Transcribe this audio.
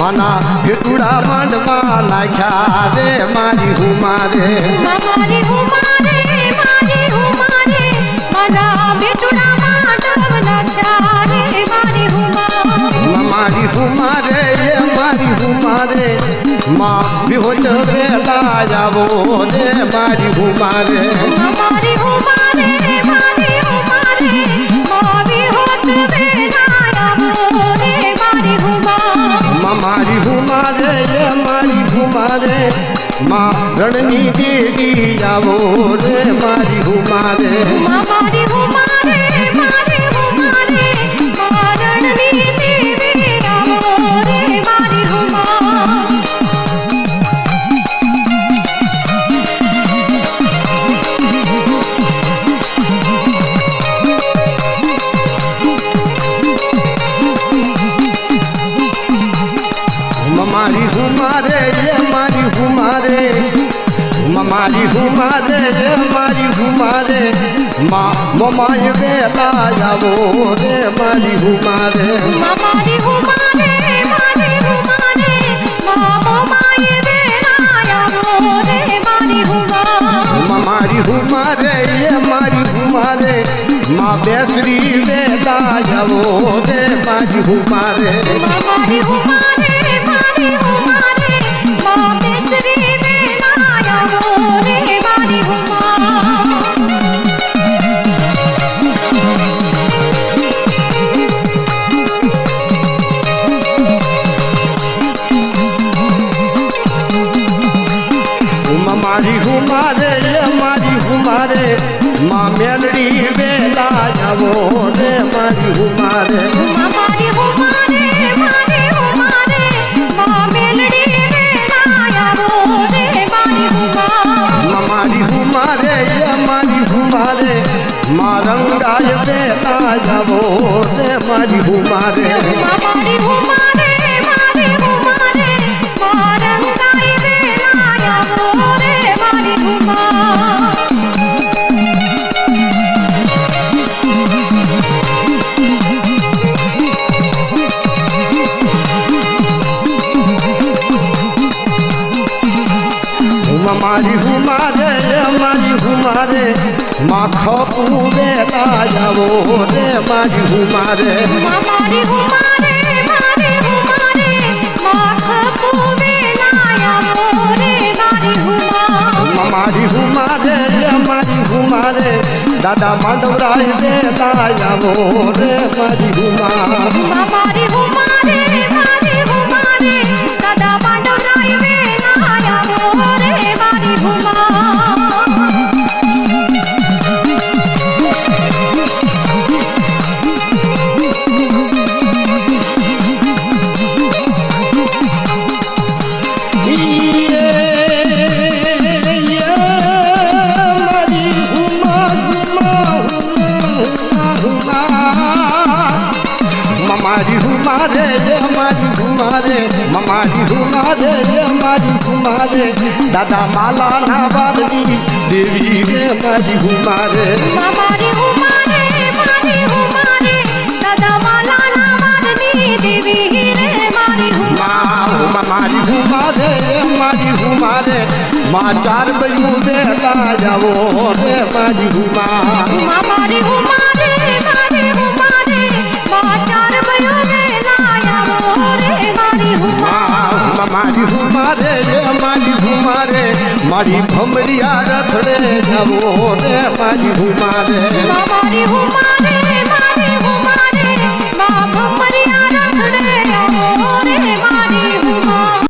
માના ભેટુડા માંડવા નાખ્યા રે મારી હુમારે મારી હુમારે મારી હુમારે માના ભેટુડા માંડવા નાખ્યા રે મારી મારી હુમારે એ મારી હુમારે માં વિહોત વેલા જાવો રે મારી હુમારે મારી હુમારે મારી હુમારે માં વિહોત વેલા જાવો રે મારી મારી હુમારે એ મારી હુમારે માં રણની દેવી જાવો રે મારી હુમારે મારી હુમારે મારી હુમારે માં રણની દેવી જાવો રે મારી મારી હુમારે એ મારી હુમારે મારી હુમારે એ મારી હુમારે માં મમાય વેલા જાવો રે મારી હુમારે મારી હુમારે મારી હુમારે માં મમાય વેલા જાવો રે મારી મારી હુમારે એ મારી હુમારે માં બેસરી વેલા જાવો રે મારી હુમારે મારી હુમારે મારી હુમારે માં બેસરી વેલા જાવો રે મારી મારી હુમારે એ મારી હુમારે માં મેલડી વેલા જાવો રે મારી હુમારે મારી હુમારે મારી હુમારે માં મેલડી વેલા જાવો રે મારી મારી હુમારે એ મારી હુમારે માં રંગાય વેલા જાવો રે મારી હુમારે મારી હુમારે મારી હુમારે માં રંગાય વેલા જાવો રે મારી મારી હુમારે એ મારી હુમારે માં ખપુ વેલા જાવો રે મારી હુમારે મારી હુમારે મારી હુમારે માં ખપુ વેલા જાવો રે મારી મારી હુમારે એ મારી હુમારે દાદા માંડવરાય વેલા જાવો રે મારી હુમા મારી હુમારે મારી હુમારે દાદા માંડવરાય વેલા જાવો રે મારી મારી હુમારે એ મારી હુમારે મારી હુમારે એ મારી હુમારે દાદા માલાના વારની દેવી રે મારી હુમારે મારી હુમારે મારી હુમારે દાદા માલાના વારની દેવી રે મારી મારી હુમારે એ મારી હુમારે માં ચાર બયું વેલા જાવો રે મારી હુમા મારી હુમારે મારી હુમારે માં ચાર બયું વેલા જાવો રે મારી મારી હુમારે એ મારી હુમારે મારી ભમરિયા રથડે જાવો રે મારી હુમારે મારી હુમારે